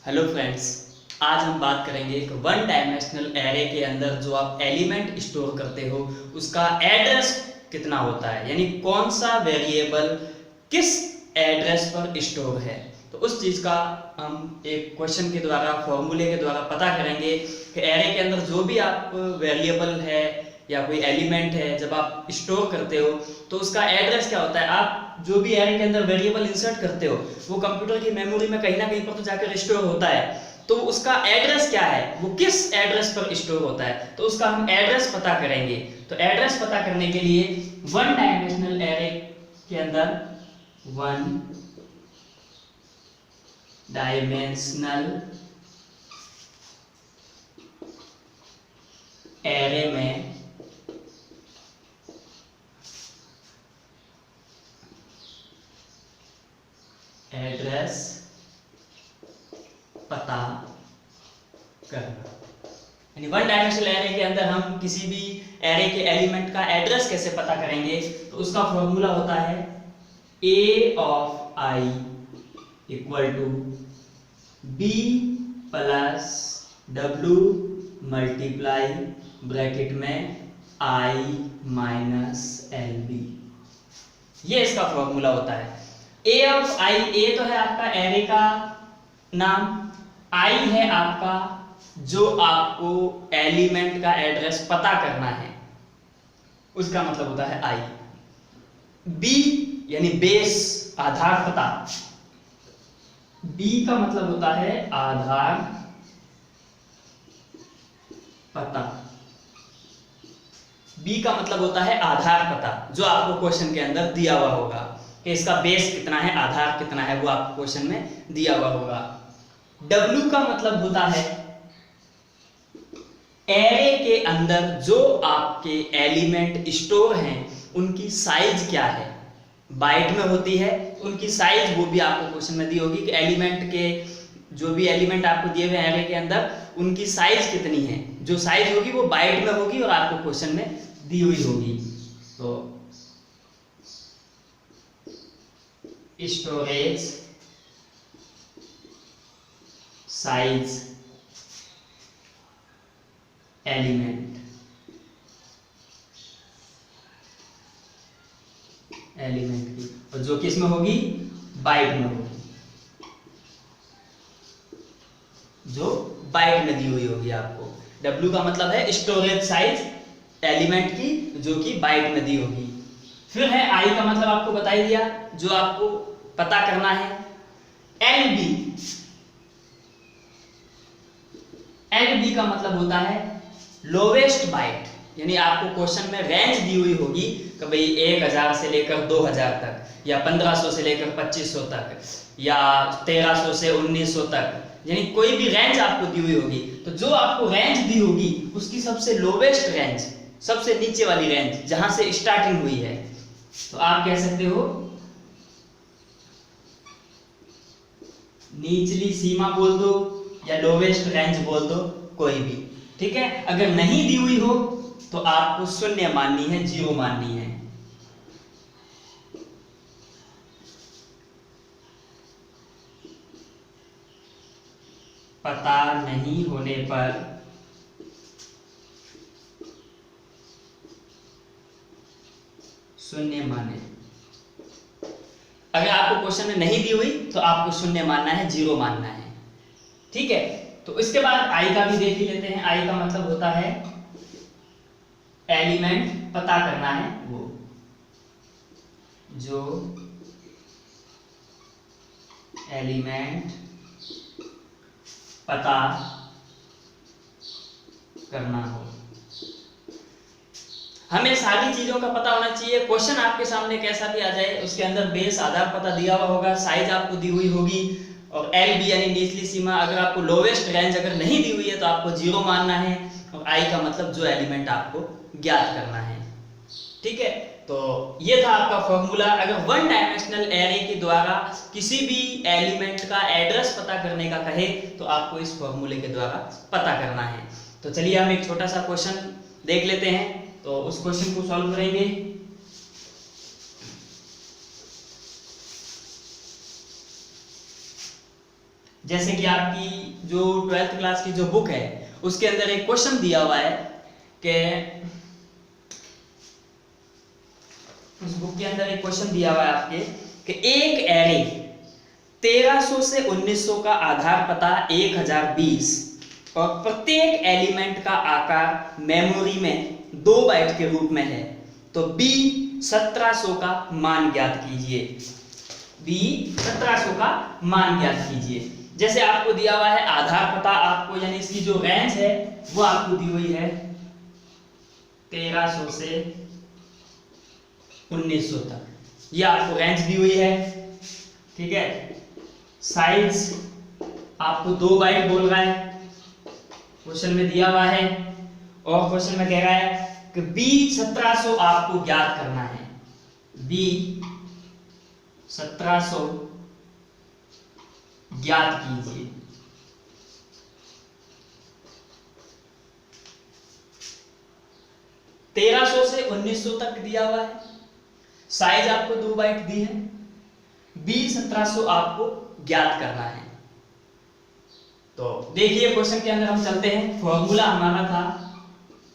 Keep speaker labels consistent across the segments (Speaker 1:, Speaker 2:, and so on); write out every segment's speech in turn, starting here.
Speaker 1: Hello friends, आज हम बात करेंगे एक वन डायमेंशनल एरे के अंदर जो आप एलिमेंट स्टोर करते हो उसका एड्रेस कितना होता है, यानी कौन सा वेरिएबल किस एड्रेस पर स्टोर है। तो उस चीज़ का हम एक क्वेश्चन के द्वारा, फॉर्मूले के द्वारा पता करेंगे कि एरे के अंदर जो भी आप वेरिएबल है या कोई एलिमेंट है जब आप स्टोर करते हो तो उसका एड्रेस क्या होता है। आप जो भी एरे के अंदर वेरिएबल इंसर्ट करते हो वो कंप्यूटर की मेमोरी में कहीं ना कहीं पर तो जाकर स्टोर होता है, तो उसका एड्रेस क्या है, वो किस एड्रेस पर स्टोर होता है, तो उसका हम एड्रेस पता करेंगे। तो एड्रेस पता करने के लिए वन डायमेंशनल एरे के अंदर वन डायमेंशनल एरे में एड्रेस पता करना, यानी वन डायमेंशनल एरे के अंदर हम किसी भी एरे के एलिमेंट का एड्रेस कैसे पता करेंगे। तो उसका फॉर्मूला होता है a of i equal to b plus w multiply bracket में i माइनस lb, ये इसका फॉर्मूला होता है। a ऑफ i, a तो है आपका एरे का नाम, i है आपका जो आपको एलिमेंट का एड्रेस पता करना है, उसका मतलब होता है i। b यानी बेस, आधार पता, b का मतलब होता है आधार पता, b का मतलब होता है आधार पता, जो आपको क्वेश्चन के अंदर दिया हुआ होगा कि इसका बेस कितना है, आधार कितना है, वो आपको क्वेश्चन में दिया हुआ होगा। w का मतलब होता है एरे के अंदर जो आपके एलिमेंट स्टोर हैं उनकी साइज क्या है, बाइट में होती है उनकी साइज, वो भी आपको क्वेश्चन में दी होगी कि एलिमेंट के जो भी एलिमेंट आपको दिए हुए एरे के अंदर उनकी साइज कितनी है, जो साइज होगी वो बाइट में होगी और आपको क्वेश्चन में दी हुई होगी। तो स्टोरेज साइज एलिमेंट की, और जो किस में होगी, बाइट में होगी, जो बाइट में दी हुई होगी आपको। W का मतलब है स्टोरेज साइज एलिमेंट की, जो कि बाइट में दी होगी। फिर है I का मतलब आपको बता ही दिया, जो आपको पता करना है। LB का मतलब होता है लोवेस्ट बाइट, यानी आपको क्वेश्चन में रेंज दी हुई होगी कि भाई 1000 से लेकर 2000 तक, या 1500 से लेकर 2500 तक, या 1300 से 1900 तक, यानी कोई भी रेंज आपको दी हुई होगी। तो जो आपको रेंज दी होगी उसकी सबसे लोवेस्ट रेंज, सबसे नीचे वाली रेंज जहां से स्टार्टिंग हुई है, तो आप कह सकते हो निचली सीमा बोल दो या लोवेस्ट रेंज बोल दो, कोई भी ठीक है। अगर नहीं दी हुई हो तो आपको शून्य माननी है, जीरो माननी है। पता नहीं होने पर शून्य माने। अगर आपको क्वेश्चन में नहीं दी हुई तो आपको शून्य मानना है, जीरो मानना है, ठीक है। तो इसके बाद आई का भी देख ही लेते हैं। आई का मतलब होता है एलिमेंट पता करना है, वो जो एलिमेंट पता करना हो। हमें सारी चीजों का पता होना चाहिए। क्वेश्चन आपके सामने कैसा भी आ जाए, उसके अंदर बेस, आधार पता दिया हुआ होगा, साइज आपको दी हुई होगी, और LB यानी निचली सीमा, अगर आपको लोवेस्ट रेंज अगर नहीं दी हुई है तो आपको जीरो मानना है, और I का मतलब जो एलिमेंट आपको ज्ञात करना है, ठीक है। तो ये था आपका फॉर्मूला। अगर वन डायमेंशनल एरे के द्वारा किसी भी एलिमेंट का एड्रेस पता करने का कहे तो आपको इस फॉर्मूले के द्वारा पता करना है। तो चलिए हम एक छोटा सा क्वेश्चन देख लेते हैं, तो उस क्वेश्चन को सॉल्व करेंगे। जैसे कि आपकी जो 12th क्लास की जो बुक है उसके अंदर एक क्वेश्चन दिया हुआ है कि उस बुक के अंदर एक क्वेश्चन दिया हुआ है आपके कि एक एरे 1300 से 1900 का आधार पता 1020 और प्रत्येक एलिमेंट का आकार मेमोरी में 2 बाइट के रूप में है, तो बी 1700 का मान ज्ञात कीजिए। बी 1700 का मान ज्ञात कीजिए। जैसे आपको दिया हुआ है आधार पता, आपको यानी इसकी जो रेंज है वो आपको दी हुई है 1300 से 1900 तक, ये आपको रेंज दी हुई है, ठीक है। साइज आपको 2 बाइट बोल रहा है, क्वेश्चन में दिया हुआ है, और क्वेश्चन में कह रहा है कि बी 1700 आपको ज्ञात करना है। बी 1700 ज्ञात कीजिए। तेरह सौ से 1900 तक दिया हुआ है, साइज आपको 2 बाइट दी है, बी 1700 आपको ज्ञात करना है। तो देखिए क्वेश्चन के अंदर हम चलते हैं। फॉर्मूला हमारा था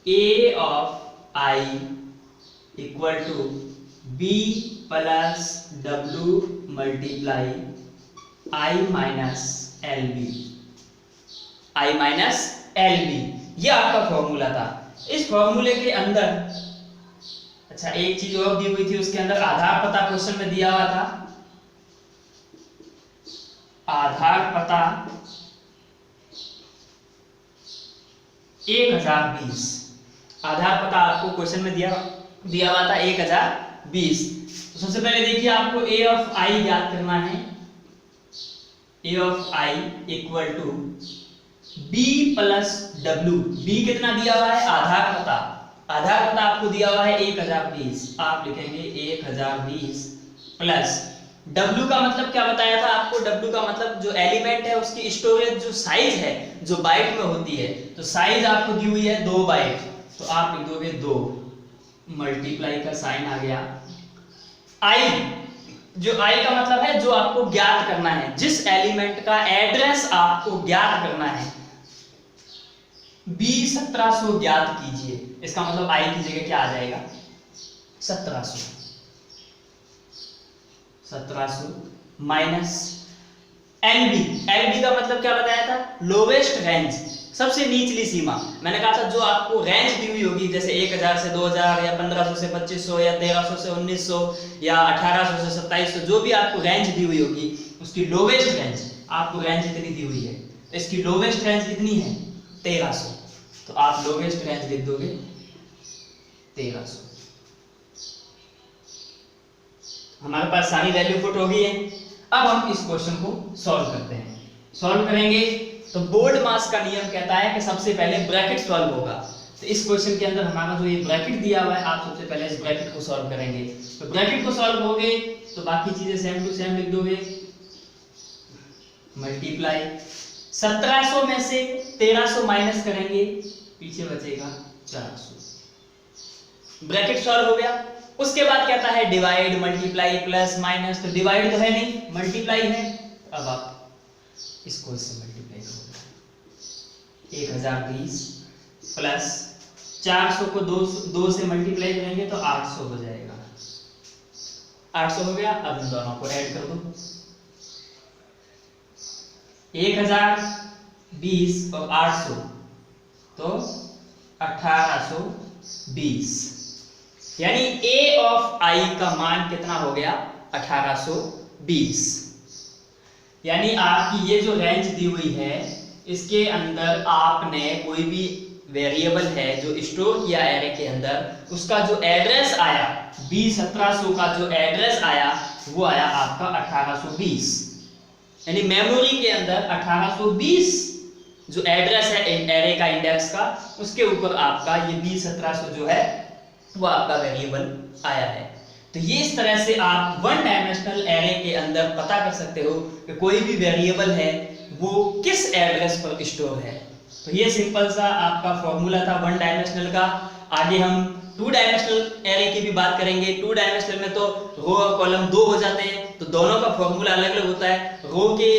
Speaker 1: a of i equal to b plus w multiply i minus L B, i minus L B, ये आपका फॉर्मूला था। इस फॉर्मूले के अंदर अच्छा एक चीज और दी हुई थी, उसके अंदर आधार पता क्वेश्चन में दिया हुआ था। आधार पता 1020, आधार पता आपको क्वेश्चन में दिया हुआ था 1020। तो सबसे पहले देखिए आपको a ऑफ i ज्ञात करना है। a of i equal to b plus w, b कितना दिया हुआ है आधार पता, आधार पता आपको दिया हुआ है 1020, आप लिखेंगे 1020 प्लस W का मतलब क्या बताया था आपको, W का मतलब जो एलिमेंट है उसकी स्टोरेज जो साइज है जो बाइट में होती है, तो साइज आपको दी हुई है 2 बाइट, तो आप लिख दोगे 2, मल्टीप्लाई का साइन आ गया। I, जो I का मतलब है जो आपको ज्ञात करना है, जिस एलिमेंट का एड्रेस आपको ज्ञात करना है, B 1700 ज्ञात कीजिए। इसका मतलब I की जगह क्या आ जाएगा 1700 माइनस एल बी का मतलब क्या बताया था, लोवेस्ट रेंज, सबसे निचली सीमा। मैंने कहा था जो आपको रेंज दी हुई होगी, जैसे 1000 से 2000 या 1500 से 2500 या 1300 से 1900 या 1800 से 2700, जो भी आपको रेंज दी हुई होगी उसकी लोवेस्ट रेंज, आपको रेंज इतनी दी हुई है, तो इसकी लोवेस्ट रेंज कितनी है 1300, तो आप लोवेस्ट रेंज लिख दोगे 1300। हमारे पास सारी वैल्यू पुट हो गई है। अब हम इस क्वेश्चन को सॉल्व करते हैं। सॉल्व करेंगे तो बोर्ड मास का नियम कहता है कि सबसे पहले ब्रैकेट सॉल्व होगा। तो इस क्वेश्चन के अंदर हमारा जो ये ब्रैकेट दिया हुआ है, आप सबसे पहले इस ब्रैकेट को सॉल्व करेंगे। तो ब्रैकेट को सॉल्व हो गए तो बाकी चीजें सेम टू सेम लिख दोगे, मल्टीप्लाई 1700 में से 1300 माइनस करेंगे, पीछे बचेगा 400। ब्रैकेट सॉल्व हो गया। उसके बाद कहता है डिवाइड, मल्टीप्लाई, प्लस, माइनस, तो डिवाइड तो है नहीं, मल्टीप्लाई है। अब आप इसको इससे मल्टीप्लाई करोगे, 1020 प्लस 400 को 2 से मल्टीप्लाई करेंगे तो 800 हो जाएगा, 800 हो गया। अब इन दोनों को ऐड कर दो, 1020 और 800 तो 1820, यानी a ऑफ i का मान कितना हो गया 1820। यानी आपकी ये जो रेंज दी हुई है इसके अंदर आपने कोई भी वेरिएबल है जो स्टोर किया एरे के अंदर, उसका जो एड्रेस आया b 1700 का जो एड्रेस आया वो आया आपका 1820। यानी मेमोरी के अंदर 1820 जो एड्रेस है एरे का इंडेक्स का, उसके ऊपर आपका ये b 1700 जो है वो आपका वेरिएबल आया है। तो ये इस तरह से आप वन डायमेंशनल एरे के अंदर पता कर सकते हो कि कोई भी वेरिएबल है वो किस एड्रेस पर स्टोर है। तो ये सिंपल सा आपका फॉर्मूला था वन डायमेंशनल का। आगे हम टू डायमेंशनल एरे की भी बात करेंगे। टू डायमेंशनल में तो रो और कॉलम 2 हो जाते हैं, तो दोनों का फॉर्मूला अलग अलग होता है। रो के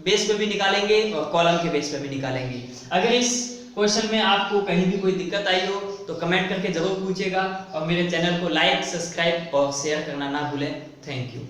Speaker 1: बेस पे भी निकालेंगे और कॉलम के बेस पे भी निकालेंगे। अगर इस क्वेश्चन में आपको कहीं भी कोई दिक्कत आई हो तो कमेंट करके जरूर पूछिएगा और मेरे चैनल को लाइक, सब्सक्राइब और शेयर करना ना भूलें। Thank you.